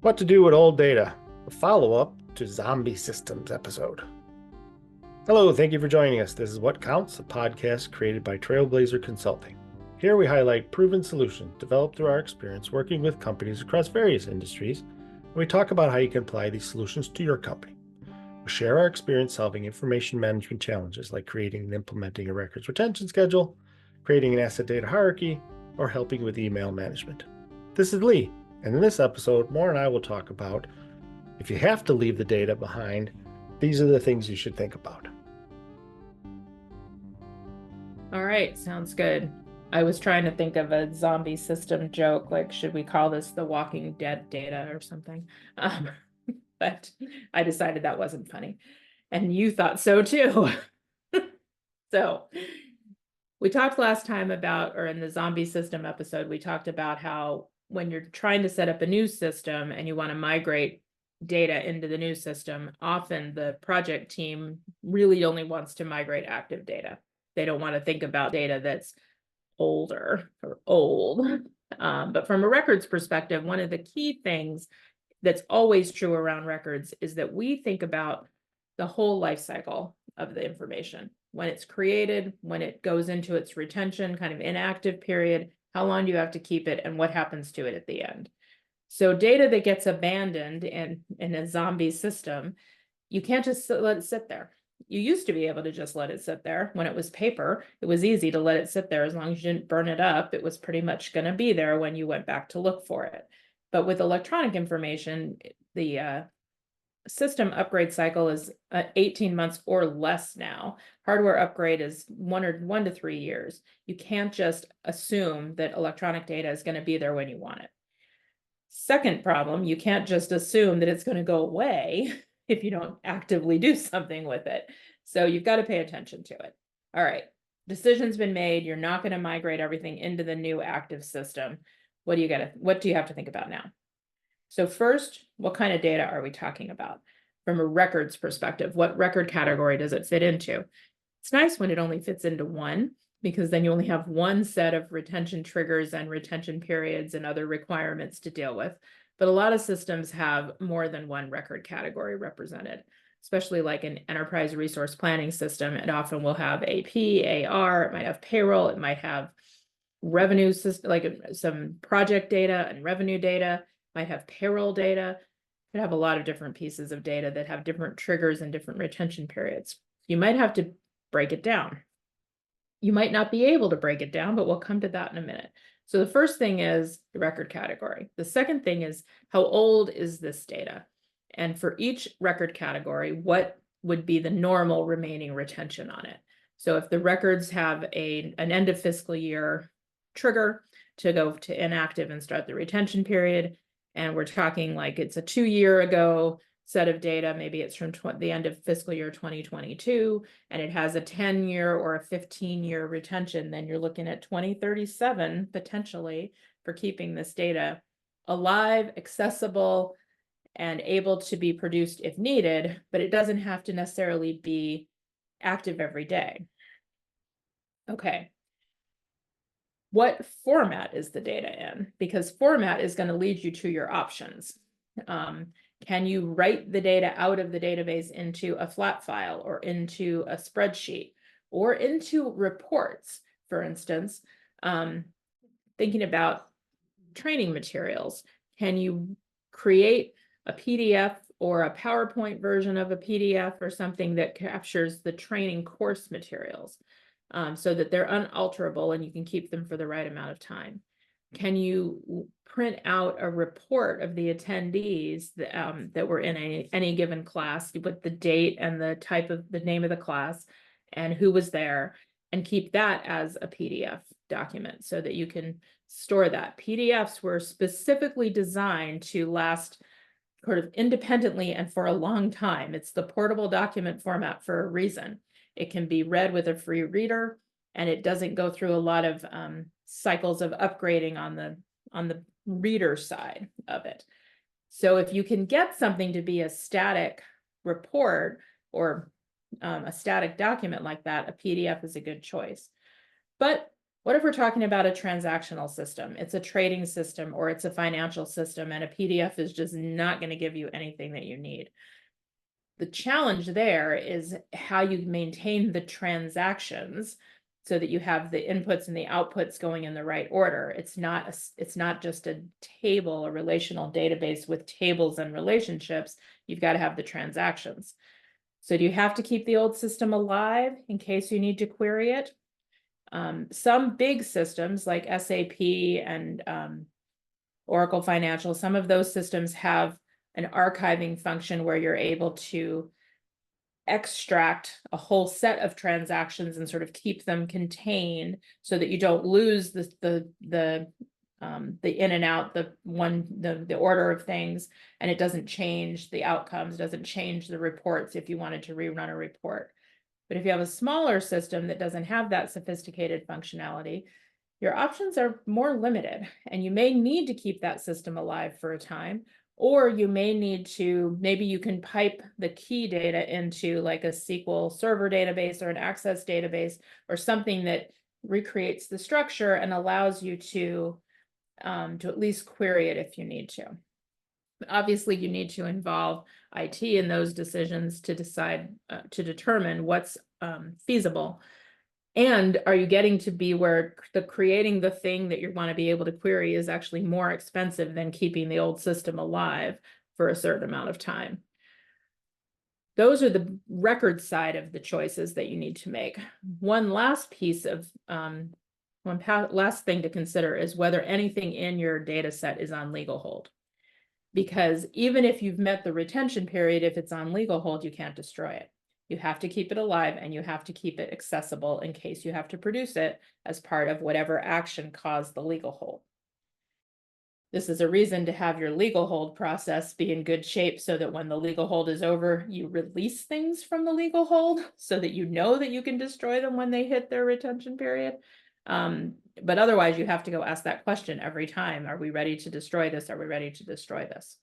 What to do with old data, a follow-up to Zombie Systems episode. Hello, thank you for joining us. This is What Counts, a podcast created by Trailblazer Consulting. Here we highlight proven solutions developed through our experience working with companies across various industries, and we talk about how you can apply these solutions to your company. We share our experience solving information management challenges like creating and implementing a records retention schedule, creating an asset data hierarchy, or helping with email management. This is Lee. And in this episode, Maura and I will talk about if you have to leave the data behind, these are the things you should think about. All right, sounds good. I was trying to think of a zombie system joke, like should we call this the Walking Dead data or something? But I decided that wasn't funny. And you thought so too. So we talked last time about, or in the zombie system episode, we talked about how when you're trying to set up a new system and you want to migrate data into the new system, often the project team really only wants to migrate active data. They don't want to think about data that's older or old. But from a records perspective, one of the key things that's always true around records is that we think about the whole life cycle of the information. When it's created, when it goes into its retention, kind of inactive period, how long do you have to keep it, and what happens to it at the end? So data that gets abandoned in a zombie system, you can't just let it sit there. You used to be able to just let it sit there. When it was paper, it was easy to let it sit there. As long as you didn't burn it up, it was pretty much going to be there when you went back to look for it. But with electronic information, the system upgrade cycle is 18 months or less now. Hardware upgrade is 1 to 3 years. You can't just assume that electronic data is going to be there when you want it. Second problem, you can't just assume that it's going to go away if you don't actively do something with it. So you've got to pay attention to it. All right, decision's been made. You're not going to migrate everything into the new active system. What do you have to think about now? So first, what kind of data are we talking about? From a records perspective, what record category does it fit into? It's nice when it only fits into one, because then you only have one set of retention triggers and retention periods and other requirements to deal with. But a lot of systems have more than one record category represented, especially like an enterprise resource planning system. It often will have AP, AR, it might have payroll, it might have revenue system, like some project data and revenue data, might have payroll data. It have a lot of different pieces of data that have different triggers and different retention periods. You might have to break it down. You might not be able to break it down, but we'll come to that in a minute. So the first thing is the record category. The second thing is how old is this data? And for each record category, what would be the normal remaining retention on it? So if the records have an end of fiscal year trigger to go to inactive and start the retention period, and we're talking like it's a 2-year ago set of data, maybe it's from the end of fiscal year 2022, and it has a 10-year or a 15-year retention, then you're looking at 2037 potentially for keeping this data alive, accessible, and able to be produced if needed, but it doesn't have to necessarily be active every day. Okay. What format is the data in? Because format is going to lead you to your options. Can you write the data out of the database into a flat file or into a spreadsheet or into reports, for instance? Thinking about training materials, can you create a PDF or a PowerPoint version of a PDF or something that captures the training course materials? So that they're unalterable and you can keep them for the right amount of time? Can you print out a report of the attendees that were in any given class with the date and the type of the name of the class and who was there, and keep that as a PDF document so that you can store that? PDFs were specifically designed to last sort of independently and for a long time. It's the portable document format for a reason. It can be read with a free reader, and it doesn't go through a lot of cycles of upgrading on the reader side of it. So if you can get something to be a static report or a static document like that, a PDF is a good choice. But What if we're talking about a transactional system? It's a trading system or it's a financial system, and a PDF is just not going to give you anything that you need. The challenge there is how you maintain the transactions so that you have the inputs and the outputs going in the right order. It's not just a table, a relational database with tables and relationships. You've got to have the transactions. So do you have to keep the old system alive in case you need to query it? Some big systems like SAP and Oracle Financial, some of those systems have an archiving function where you're able to extract a whole set of transactions and sort of keep them contained so that you don't lose the in and out, the order of things, and it doesn't change the outcomes, doesn't change the reports if you wanted to rerun a report. But if you have a smaller system that doesn't have that sophisticated functionality, your options are more limited, and you may need to keep that system alive for a time, or you may need to, maybe you can pipe the key data into like a SQL Server database or an Access database or something that recreates the structure and allows you to at least query it if you need to. Obviously, you need to involve IT in those decisions to decide, to determine what's feasible. And are you getting to be where creating the thing that you want to be able to query is actually more expensive than keeping the old system alive for a certain amount of time? Those are the record side of the choices that you need to make. One last piece of, last thing to consider is whether anything in your data set is on legal hold. Because even if you've met the retention period, if it's on legal hold, you can't destroy it. You have to keep it alive and you have to keep it accessible in case you have to produce it as part of whatever action caused the legal hold. This is a reason to have your legal hold process be in good shape so that when the legal hold is over, you release things from the legal hold so that you know that you can destroy them when they hit their retention period. But otherwise, you have to go ask that question every time. Are we ready to destroy this? Are we ready to destroy this?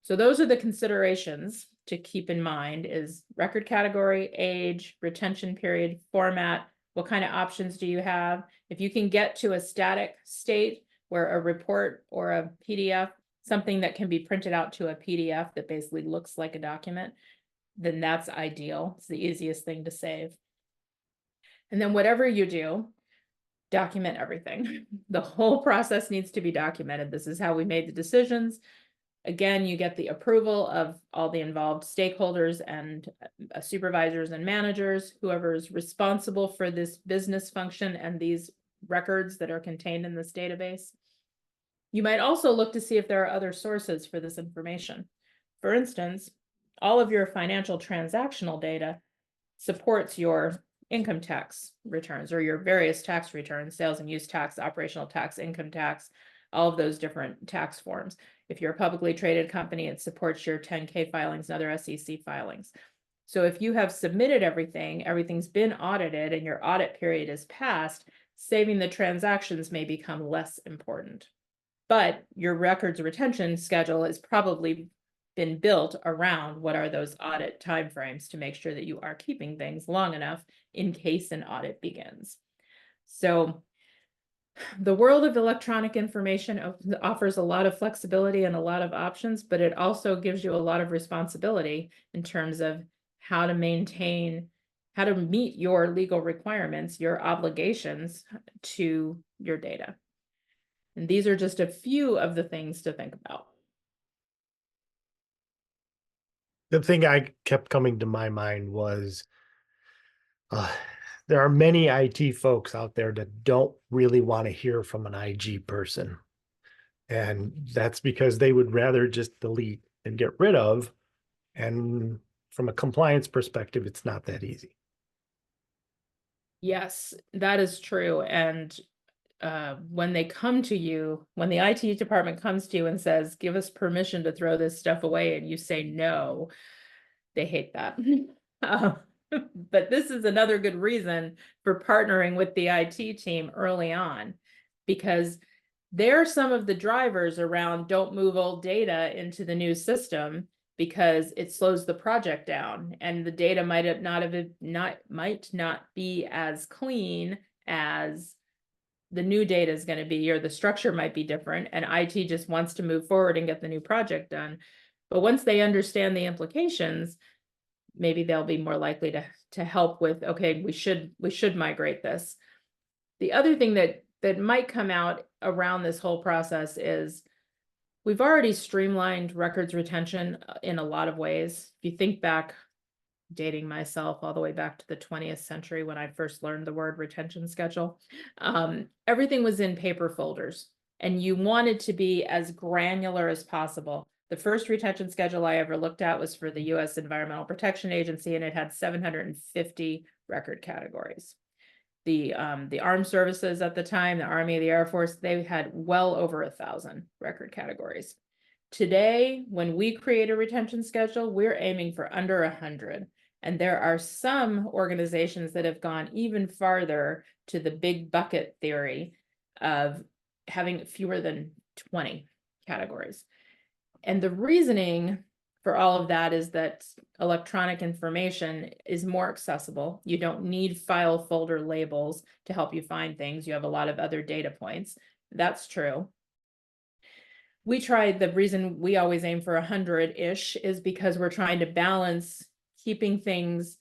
So those are the considerations to keep in mind: is record category, age, retention period, format, what kind of options do you have? If you can get to a static state where a report or a PDF, something that can be printed out to a PDF that basically looks like a document, then that's ideal. It's the easiest thing to save. And then whatever you do, document everything. The whole process needs to be documented. This is how we made the decisions. Again, you get the approval of all the involved stakeholders and supervisors and managers, whoever is responsible for this business function and these records that are contained in this database. You might also look to see if there are other sources for this information. For instance, all of your financial transactional data supports your income tax returns or your various tax returns, sales and use tax, operational tax, income tax, all of those different tax forms. If you're a publicly traded company, it supports your 10K filings and other SEC filings. So if you have submitted everything, everything's been audited, and your audit period is passed, saving the transactions may become less important. But your records retention schedule has probably been built around what are those audit timeframes to make sure that you are keeping things long enough in case an audit begins. So the world of electronic information offers a lot of flexibility and a lot of options, but it also gives you a lot of responsibility in terms of how to maintain, how to meet your legal requirements, your obligations to your data. And these are just a few of the things to think about. The thing I kept coming to my mind was there are many IT folks out there that don't really want to hear from an IG person. And that's because they would rather just delete and get rid of. And from a compliance perspective, it's not that easy. Yes, that is true. And when they come to you, when the IT department comes to you and says, give us permission to throw this stuff away, and you say no, they hate that. But this is another good reason for partnering with the IT team early on, because they're some of the drivers around don't move old data into the new system because it slows the project down and the data might not be as clean as the new data is going to be, or the structure might be different, and IT just wants to move forward and get the new project done. But once they understand the implications, maybe they'll be more likely to help with, okay, we should migrate this. The other thing that might come out around this whole process is we've already streamlined records retention in a lot of ways. If you think back, dating myself all the way back to the 20th century when I first learned the word retention schedule, everything was in paper folders, and you wanted to be as granular as possible. The first retention schedule I ever looked at was for the U.S. Environmental Protection Agency, and it had 750 record categories. The armed services at the time, the Army, the Air Force, they had well over 1,000 record categories. Today, when we create a retention schedule, we're aiming for under 100. And there are some organizations that have gone even farther to the big bucket theory of having fewer than 20 categories. And the reasoning for all of that is that electronic information is more accessible. You don't need file folder labels to help you find things. You have a lot of other data points. That's true. The reason we always aim for 100-ish is because we're trying to balance keeping things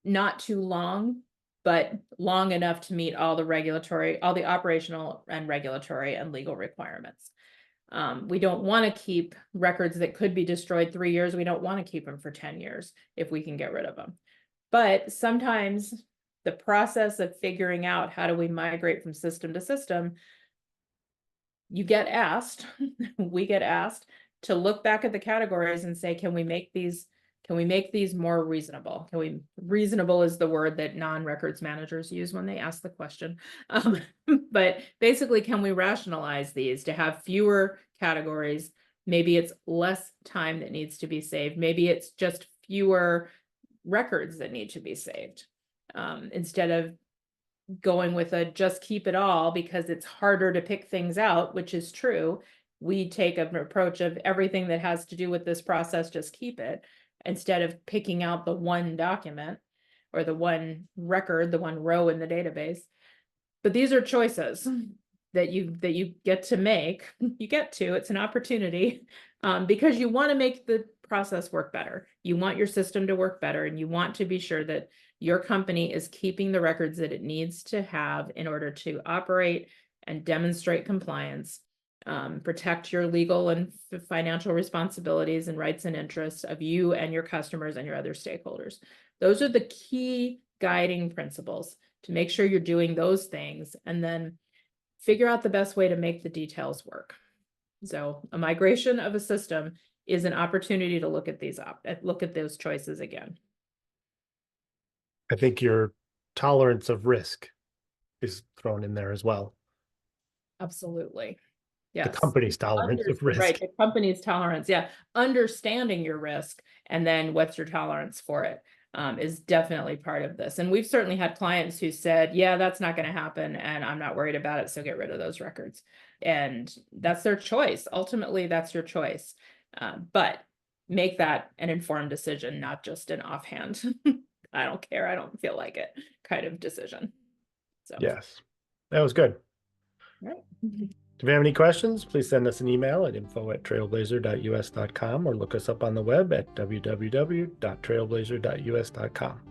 not too long, but long enough to meet all the operational and regulatory and legal requirements. We don't want to keep records that could be destroyed 3 years. We don't want to keep them for 10 years if we can get rid of them. But sometimes the process of figuring out how do we migrate from system to system, you get asked, we get asked to look back at the categories and say, can we make these more reasonable? Reasonable is the word that non-records managers use when they ask the question. But basically, can we rationalize these to have fewer categories? Maybe it's less time that needs to be saved. Maybe it's just fewer records that need to be saved. Instead of going with a just keep it all because it's harder to pick things out, which is true. We take an approach of everything that has to do with this process, just keep it, instead of picking out the one document or the one record, the one row in the database. But these are choices that you get to make. It's an opportunity because you want to make the process work better. You want your system to work better, and you want to be sure that your company is keeping the records that it needs to have in order to operate and demonstrate compliance, protect your legal and financial responsibilities and rights and interests of you and your customers and your other stakeholders. Those are the key guiding principles to make sure you're doing those things, and then figure out the best way to make the details work. So a migration of a system is an opportunity to look at those choices again. I think your tolerance of risk is thrown in there as well. Absolutely. Yes. The company's tolerance of risk. Right. The company's tolerance. Yeah. Understanding your risk and then what's your tolerance for it is definitely part of this. And we've certainly had clients who said, yeah, that's not going to happen and I'm not worried about it. So get rid of those records. And that's their choice. Ultimately, that's your choice. But make that an informed decision, not just an offhand. I don't care. I don't feel like it kind of decision. So yes, that was good. Right. If you have any questions, please send us an email at info@trailblazer.us.com or look us up on the web at www.trailblazer.us.com.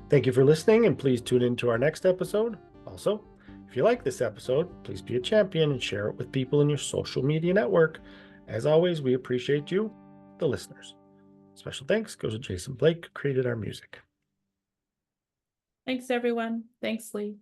Thank you for listening, and please tune in to our next episode. Also, if you like this episode, please be a champion and share it with people in your social media network. As always, we appreciate you, the listeners. Special thanks goes to Jason Blake, who created our music. Thanks, everyone. Thanks, Lee.